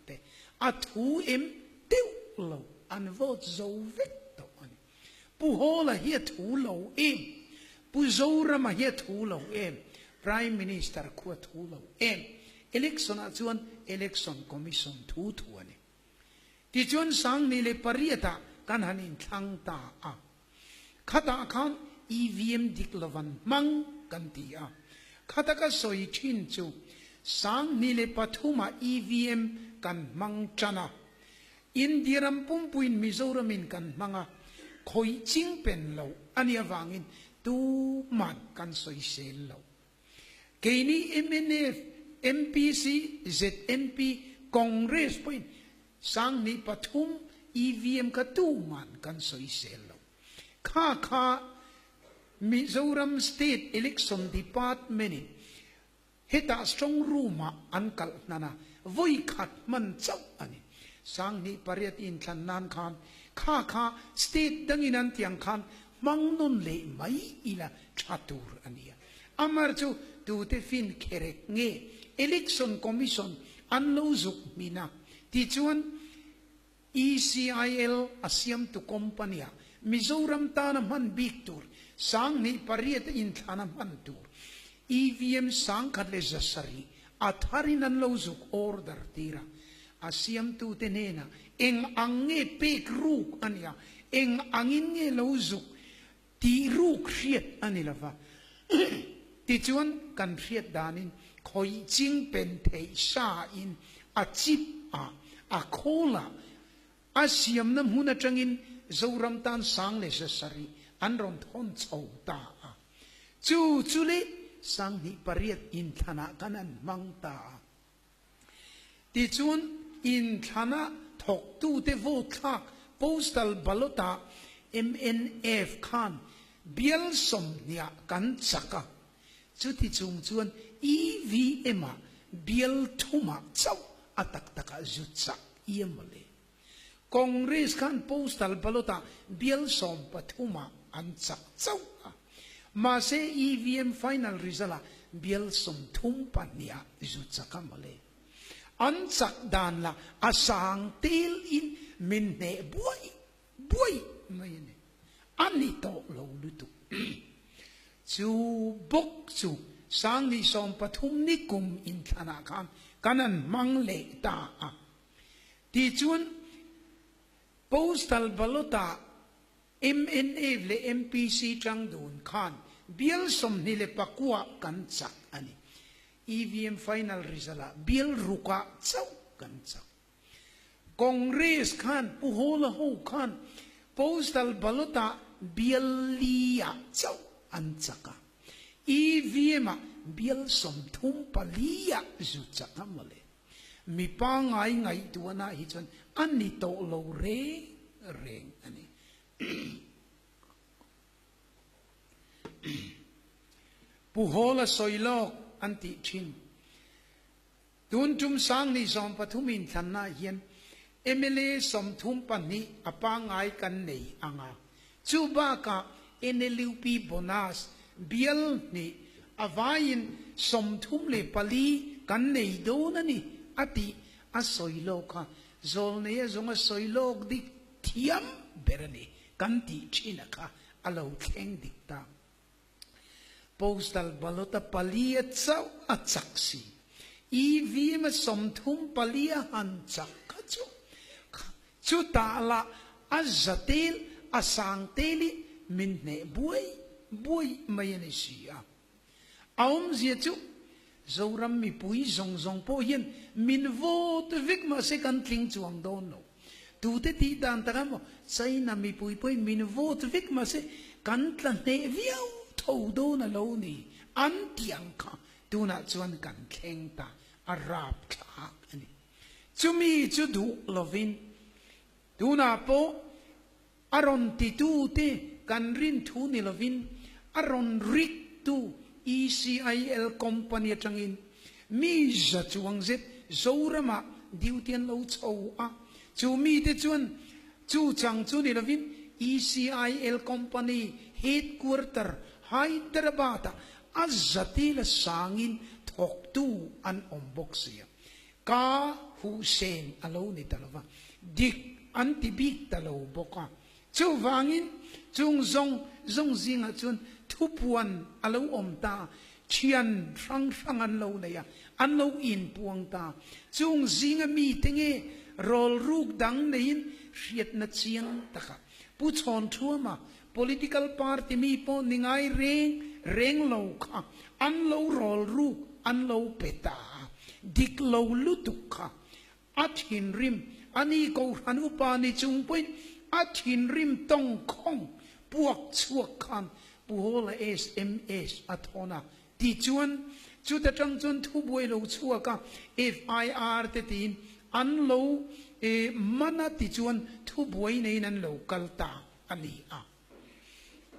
te a thu em tiêu lo an vot zo vek to ani pu hola hi thu lo em pu zo rama hi thu lo em prime minister khu thu lo em election a chuan election commission thu thu ani ti chuan sang ni le pariata kan hanin thlang ta a khata khan EVM diklavan mang kan ti a khata ka soi chin chu sang ni le pathuma EVM kan mang chana indiram pumpuin mizoram in kan manga khoi ching pen lo ania wangin tu man kan soi sel lo keini MNF MPC ZNP Congress point sang ni pathum EVM ka tu man kan soi sel lo kha Mizoram State Election Department heta strong room ankal nana voi khat man chau ani sang ni pariat in than nan khan kha state danginan tiang khan mangnon le mai ila chatur ania amar chu tu te fin kherek nge election commission anlo zuk mina ti chuan ECIL asiam to company Mizoram tana man big tour sang ni pariat in thana man tour EVM sang khatle zasari atharin an lozuk order tira asiam tu tenena eng ange pek ruk ania eng angin nge lozuk ti ruk riet anilava ti chuan kan riet danin khoi ching pen thei sha in a chip a khola asiam nam huna changin zoram tan sang le zasari an ron thon chau ta chu le sang ni pariat in thana kanan mangta ti chun in thana thok tu te vote thak postal balota MNF khan bial som nia kan chaka chu ti chung chuan EVM bial thuma chau atak taka jutsa iemale Congress khan postal balota bial som pathuma an chak chau ma se EVM final result bial som thum pania zu chakamale an chak dan la asang tel in min ne boy mai ne ani to lo lutu chu bok chu sang ni som pathum ni kum in thana khan kanan mang le ta ti chun postal balota MNA le MPC chang dun khan bial som ni le pakua kan chak ani EVM final result bial ruka chau kan chak Congress khan puhola ho khan postal balota bial lia chau an chaka EVM bial som thum palia zu chaka male mi pa ngai tuana hi chon ani to lo re reng ani puhola soilok anti chin tun tum sang ni som pathumin thanna hian MLA som thum pani apangai kan nei anga chuba ka NLUP bonus bial ni avain som thum le pali kan nei do na ni ati a soiloka zol ne zonga soilok dik thiam berani kanti chinaka alo theng dikta postal balota palia chau achaksi EVM som thum palia han chakchu chu ta la azatel asang teli min ne buai mai ne sia aum zia chu zoram mi pui zong po hian min vote vik ma se kan tling chuang don no tu te ti dan ta mo China mi pui min vote vik ma se kan tla ne viau tho do na lo ni an tiang kha tu na chuan kan thleng ta arab kha ani chumi chu du lovin tu na po aron ti tu te kan rin thu ni lovin aron rik tu ECIL company changin mi za chuang zet zorama diutian lo chau a chu mi te chuan chu chang chu ni lovin ECIL company headquarter Hyderabad azatil sangin thok tu an ombok sia ka Hussein alo ni talova dik anti bik talo boka chu wangin chung zong zinga chun thupuan alo omta chian rang an lo neya an lo in puang ta chung zinga mi tenge rol ruk dang nein riat na chiang taka pu chon thuama political party mi po ningai reng lo kha an lo rol ruk an lo peta dik lo lutuk kha athin rim ani ko hanu pa ni chung point athin rim tong khong puak chuak khan puhola SMS athona ti chuan chu ta tang chun thu boi lo chuaka FIR te tin an lo mana ti chuan thu boi nei nan lo kalta ani a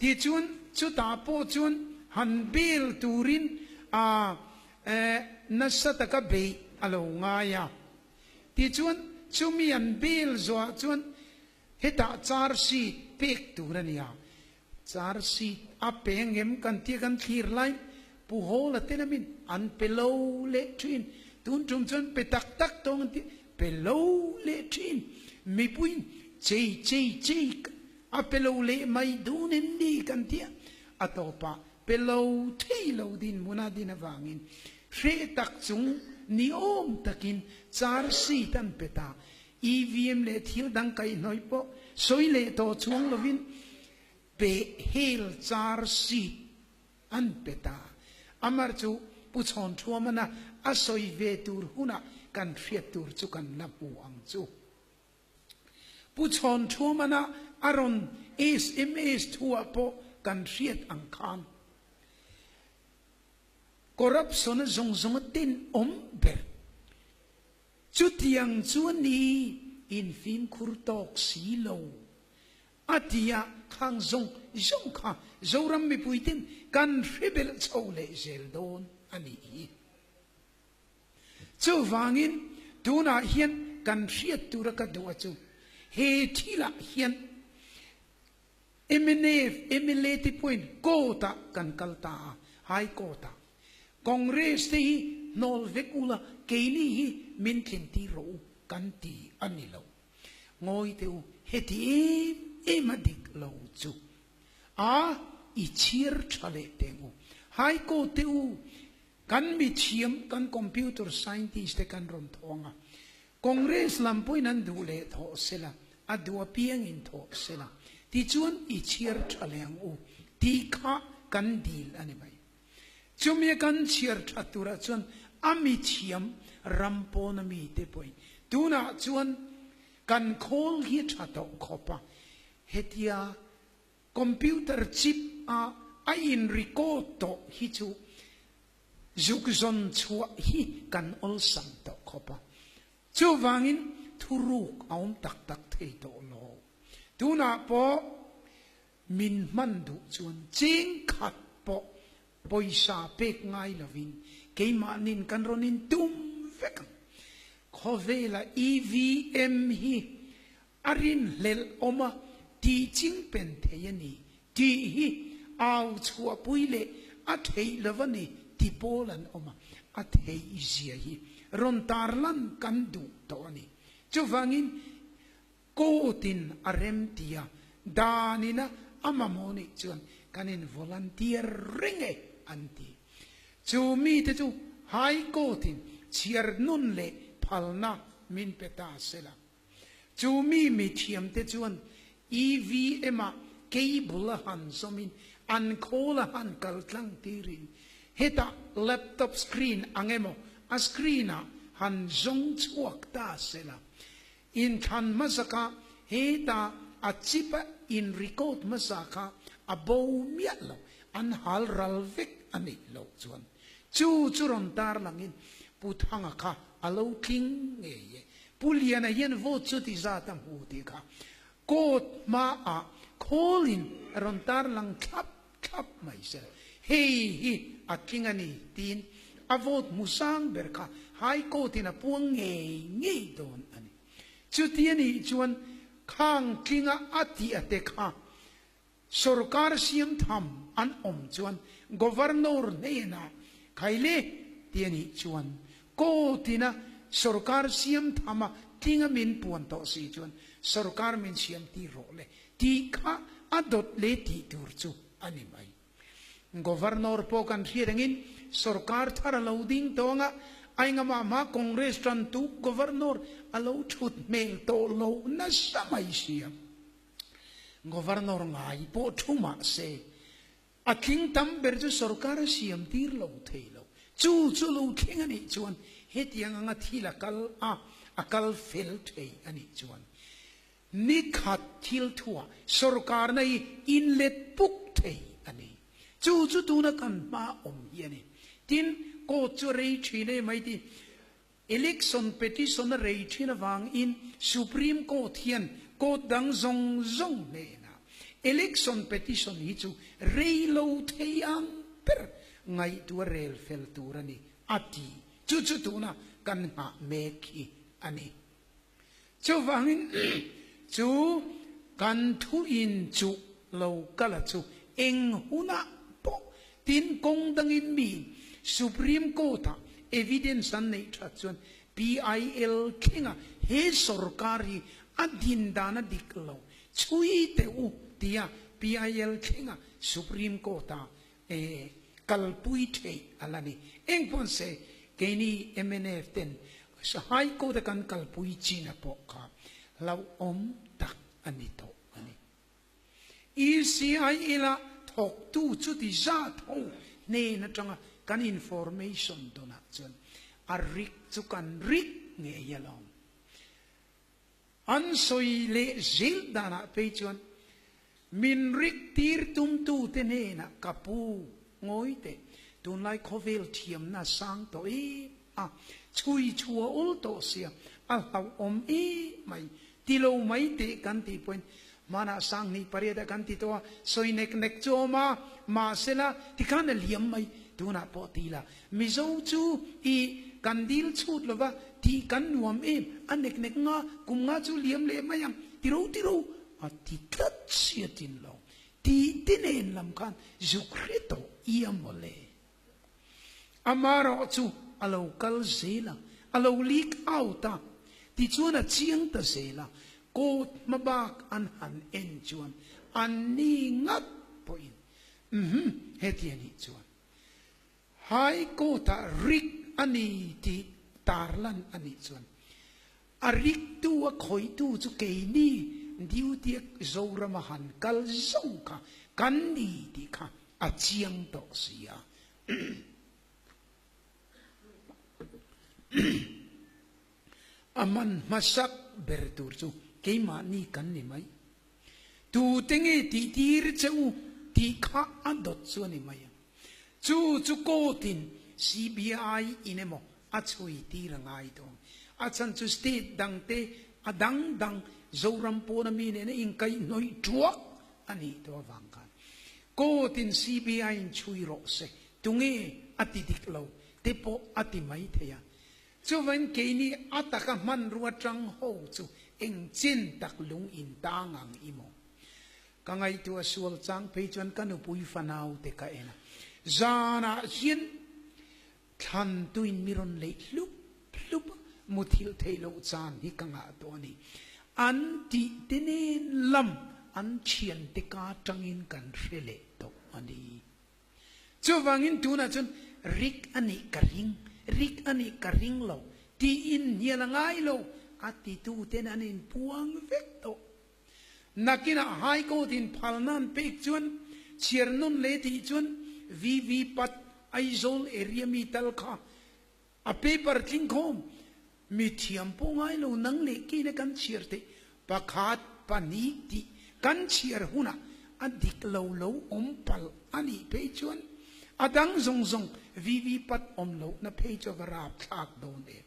ti chuan chu ta po chuan han bil turin nasata ka be alo nga ya ti chuan chu mi an bil zo chuan heta char si pek turania char si a pengem kan ti kan thir lai pu hola tenamin an pelo le thin tun tum chuan pe tak tong ti pelo le thin mi puin chei a pelo le mai dunin ni kan ti atopa pelo thei lo din muna din awangin re tak chung ni om takin char si tan peta EVM le thil dang kai noi po soi le to chung lovin pe hel char si an peta amar chu pu chon thuamana a soi ve tur huna kan riat tur chu kan lapu ang chu pu chon thuamana aron SMS thua po kan riat ang khan corruption zong tin ber chu tiang chuan ni in fin khur tok si lo atia khang zong kha zoram mi puitin kan rebel chole zel don ani chu wangin tuna hian kan riat tura ka do chu he thila hian eminate point kota kan kalta hai kota Congress te nol vekula keini hi min thinti ro kan ti anilo ngoi teu heti emadik lo chu a I chir chale tengu hai ko teu kan mi chiam kan computer scientist te kan ron thonga Congress lampoi nan du le tho sela adua piang in tho sela ti chuan I chir chale u ti kha kan dil ani mai chumye kan chir thatura chuan ami chiam rampona mi te point tuna chuan kan khol hi thato khopa hetia computer chip a in record to hi chu zukzon chua hi kan ol sam to khopa chu wangin thuruk aum tak thei to lo tuna po min mandu chuan ching khat po poisa pek ngai lovin keima nin kan ronin tum vek khovela EVM hi arin lel oma teaching pen theyani ti hi au chua puile a thei lovani ti polan oma a thei zia hi ron tarlan kan du to ani chuwangin kotin arem tia danina amamoni chuan kanin volunteer ringe anti chumi te chu hai kotin chiar nun le phalna min peta sela chumi mi thiam te chuan EVM cable han somin an khola han kaltlang tirin heta laptop screen angemo a screena han zong chuak ta sela in khan masaka heta a chipa in record masaka abo mialo an hal ralvik ani lo chuan chu ron tar langin puthanga kha alo king nge ye puliana yen vo chu ti za tam hu ti kha kot ma a kholin ron tar lang khap mai se hi a king ani tin avot musang berka hai kotina puang nge don ani chu ti ani chuan khang kinga ati ate kha Sorkar siam tham an chuan governor neina khaile tiani chuan ko tina sarkar siam thama tinga min puan to si chuan sarkar min siam ti ro le ti kha adot le ti tur chu ani mai governor po kan hirangin sarkar thara loading tonga ainga ma congress tran tu governor alo thut mel to lo na samai siam governor ngai po thuma se aking tam ber chu sarkar siam tir lo theilo chu lo thing ani chuan hetiang anga thila kal akal fel thei ani chuan ni khat thil thua sarkar nei inlet puk thei ani chu tu na kan ma yani tin ko chu rei thine mai ti election petition rei thina wang in supreme court hian ko dang zong ne na election petition hi chu rei lo thei ang per ngai tu rel fel turani ati chu tu na kan ma me ki ani chu wangin chu kan thu in chu lo kala chu eng huna po tin kong dangin mi supreme court evidence an nei tha chuan PIL kinga he sarkari adin dana diklo chui te u tia PIL kinga supreme court kalpui thei alani engpon se keni MNF ten sa high court kan kalpui china po kha lau tak ani to ani ECI ila thok tu chu ti za tho ne na tanga kan information to na chuan arik chu kan rik nge yalong an soi le zil dana pe chuan min rik tir tum tu te ne na kapu ngoi te tun lai khovel thiam na sang to chui chua ul to sia al hau mai tilo mai te kan ti point mana sang ni pariada kan ti to soi nek choma ma sela ti kan liam mai tuna po tila mizo chu I kandil chut lova ti kan nuam anek nga kum nga chu liam le mayam tiro ati tat sia tin lo ti tinen lam kan zukreto iamole amaro chu alo kal zela alo lik auta ti chuana chiang ta zela ko mabak an han en chuan an ni ngat point hetiani chuan hai ko ta rik ani ti tarlan ani chuan a rik tu a khoi tu chu ke ni diu ti zorama han kal zong ka kan ni ti kha a chiang to sia aman masak bertur chu keima ni kan ni mai tu tenge ti tir cheu ti kha adot chu ni mai chu ko tin CBI inemo a chui ti rangai to a chan chu state dang te adang zoram po na mi ne in kai noi tuak ani to wang kan ko tin CBI in chui ro se tunge atidik lo te po ati mai theya chu wan ke ni ataka man ruwa trang ho chu eng chin tak lung in tangang imo kangai tu asual chang pe chuan kanu pui fanau te ka ena zana hian than tuin miron le lup muthil theilo chan hi kanga to ni an ti tene lam an chian te ka tangin kan rele to ani chu wangin tu na chun rik ani karing lo ti in hialangai lo ati tu ten anin puang vek to nakina hai ko tin phalnan pek chuan chirnon le ti chuan VV pat aizol area mi tal kha a paper king khom mi thiam po ngai lo nang le ki ne kan chirte pakhat pani ti kan chir huna adik lo pal ani pe chuan adang zong VV pat lo na page of rap thak do ne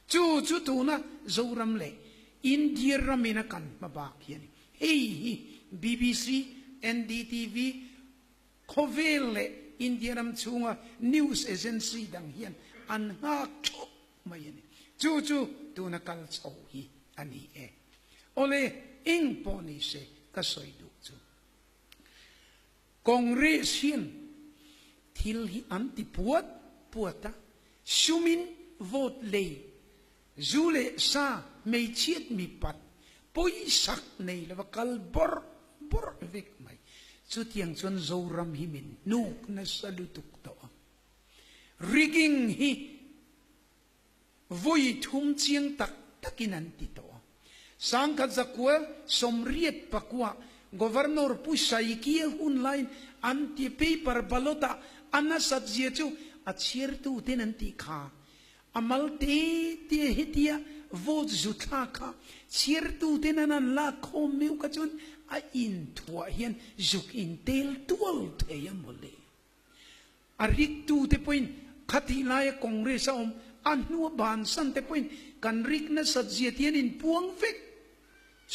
chu tu na zoram le India ramina kan mabak yani hey BBC NDTV Kovele India ram chunga news agency dang hian an ha chok mayani chu tu na kal chau hi ani ole ing poni se ka soi du chu Congress hian thil hi anti puata sumin vote le zu le sa mei chiết mi pat poi sak nei la kal bor bor vek mai chu tiang chuan zoram hi min nuk na salutuk to rigging hi voi thum chiang tak takinan ti to sang ka zakwa somriet pakwa governor pusai ki hun line anti paper balota anasat je chu achir tu tenanti kha amal te hitia vot zutha kha chir tu tenanan la khom meu ka chun a in thua hian zuk in tel tual theyamole arik tu te point khati lai congress om anu ban san te point kan rik na satjiatian in puang vek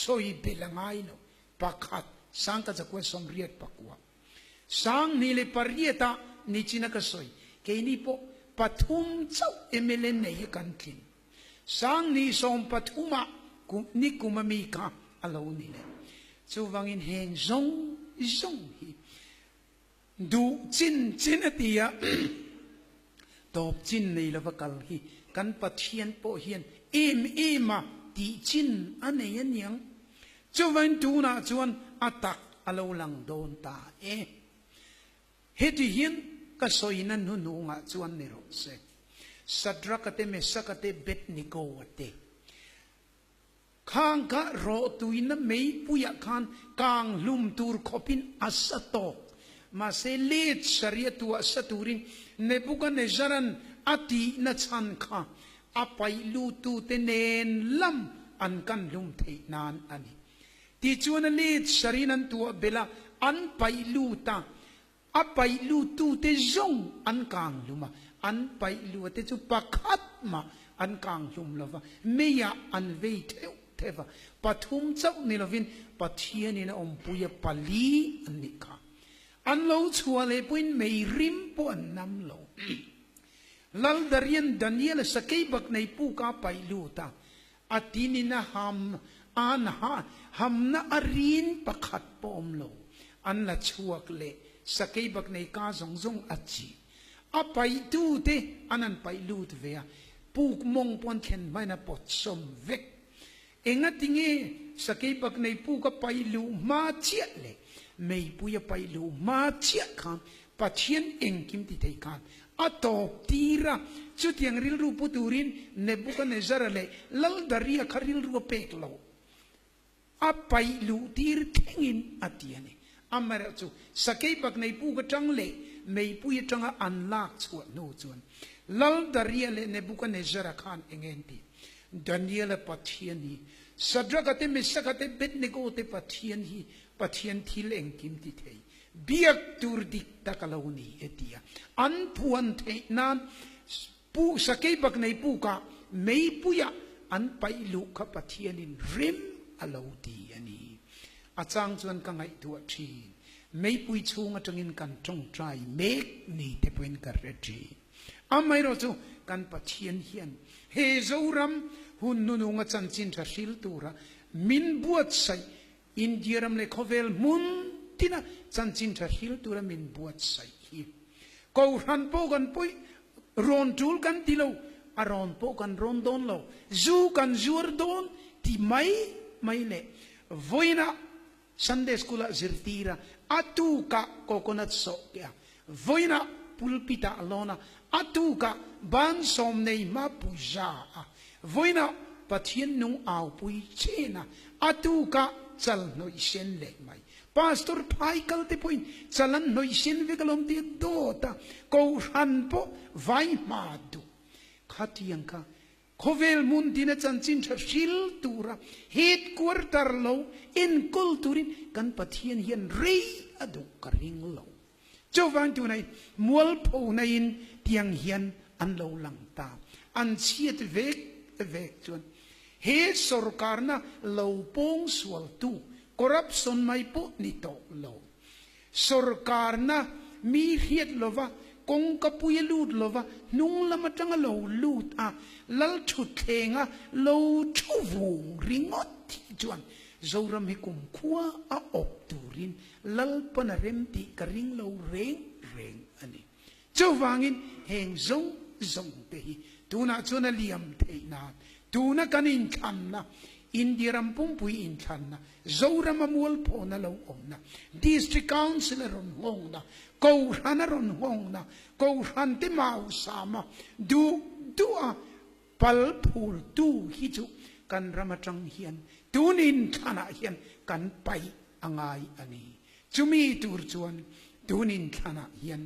soi belangai no pakhat sang ka jakwa somriat pakwa sang ni le parieta ni china ka soi ke ni po pathum chau emele nei kan thin sang ni som pathuma ni kumami ka alo ni le chu wangin heng zong zong hi du chin atia top chin nei la vakal hi kan pathian po hian ema ti chin ane yan yang chu wan tu na chuan atak alo lang don ta heti hian ka soinan nu nu nga chuan ni ro se sadrakate mesakate betnigo ate khang ka ro tuina mei puya khan kang lum tur khopin asato ma se let sharia tu asaturin nebuchadnezzar ati na chan kha apai lu tu tenen lam an kan lum thei nan ani ti chuan let sharinan tu bela an pai lu ta apai lu tu te zong an kang luma an pai lu te chu pakhat ma an kang lum lova meya an vei theu theva pathum chau ni lovin pathian in om puya pali ani kha an lo chuale puin mei rim po an nam lo lal darian daniel sakei bak nei pu ka pai lu ta atini na ham na arin pakhat pom lo an la chuak le sakei bak nei ka zong zong achi a pai tu te anan pai lu te vea puk mong pon khen mai na pot som vek enga tinge sakei bak nei pu ka pai lu ma chiat le mei pu ya pai lu ma chiat khan pathian engkim ti thei khan atop tira chutiang ril ru puturin nebuchadnezzar le lal daria kharil ru pek lo apai lu tir thengin atiani amara chu sakei bak nei pu ka tang le mei pu ya tanga anlak chu no chuan lal daria le nebuchadnezzar khan engenti daniel pathiani sadrakate mesakate betnego te pathiani pathian thil engkim ti thei biak tur dik takaloni etia an puan thei nan pu sakei bak nei pu ka mei puya an pai lu kha pathianin rim aloti ani achang chuan ka ngai tu thi mei pui chunga tangin kan tong trai mek ni te poin kar re amai ro chu kan pathian hian he zoram hun nu nga chan chin tha sil tura min buat sai indiaram le khovel mun tina chan chin tha sil tura min buat sai hi ko ran po kan poi ron tul kan tilo aron po kan ron don lo zu kan zur don ti mai le voina Sunday school zirtira atuka coconut so kya voina pulpita alona atuka ban som nei ma puja voina pathian nung au pui chena atuka chal noi sen le mai pastor Michael te point chalan noi sen vekalom te dota ko han po vai madu khatiang ka khovel mun dina chanchin thil tura headquarter lo in kulturin kan pathian hian rei adu karing lo chowang tu nai mual pho nain tiang hian an lo lang ta an chiat vek chuan he sarkar na lo pong swal tu corruption mai po ni to lo sarkar na mi hiat lova kong kapuya lut lova nung lama tanga lo lut lal thu thenga lo thu vung ringot thi chuan zoram hi kum khua a op turin lal pana rem ti karing lo reng ani chowangin heng zong te hi tuna chuna liam theina tu na kanin tham na indiram pumpui in than na zoram amul po na lo om na district councilor ron hong na ko hana ron hong na ko han te mau sama du a pal phul tu hi chu kan ramatang hian tunin thana hian kan pai angai ani chumi tur chuan tunin thana hian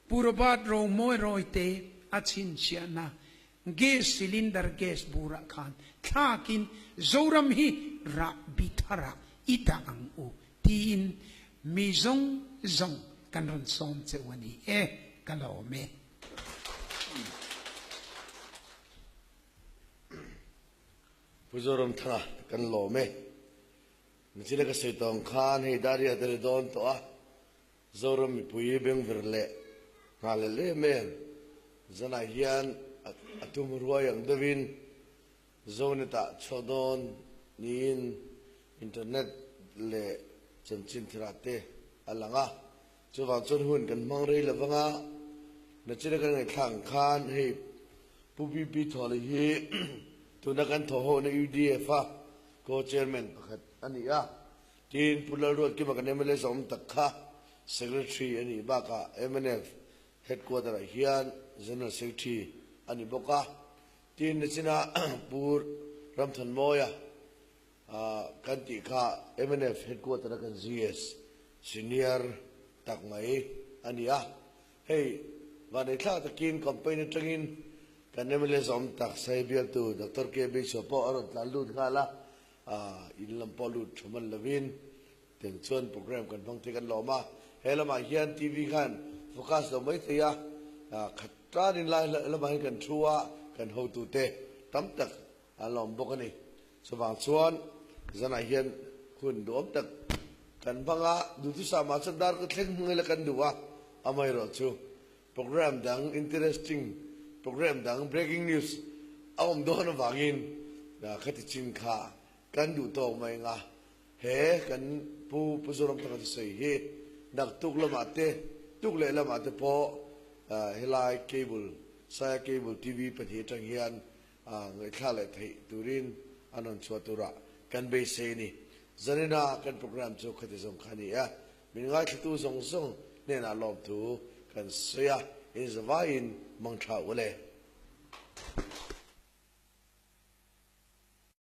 purobat ro moi roite achin chiana gas cylinder gas bura khan thakin zoram hi ra bithara ita ang u tin mi zong kan ron som chewani kalome puzoram thana kan lome nchile ka seitong khan he dari adre don to a zoram mi pui beng verle ngale le men zana hian atum ruayang davin zone ta chodon nin internet le chanchin thirate alanga chuwa chon hun kan mangrei lawanga nachira kan ngai thang khan he pupi pi thole hi tuna kan thoho na UDF ko chairman pakhat ania tin pularot ki makan MLA som takha secretary ani baka MNF headquarter hian general secretary ani boka tin china pur ramthan moya kanti kha MNF headquarter kan GS senior takmai ania hey vanai thla takin company tangin kan MLA som tak saibia tu Dr. KB Sopo arot lalu khala in lampolu thuman lavin ten chuan program kan bangte kan loma helama hian TV khan focus lo mai thia khatra in lai lama kan thua kan ho tu te tam tak alom bokani sawang chuan zana hian khun dom tak kan banga du tu sama chandar ka thleng ngela kan duwa amai ro chu program dang interesting program dang breaking news awm don wangin khati chin kha kan du to mai nga he kan pu zoram ta sei he dak tuk lamate tuk le lamate po helai cable saya cable TV pathi tang hian ngai khale thei turin anon chuatura kan be se ni zanina kan program chu khati zong khani ya min ngai thu zong zong ne na lom tu kan soya is vain mangtha ule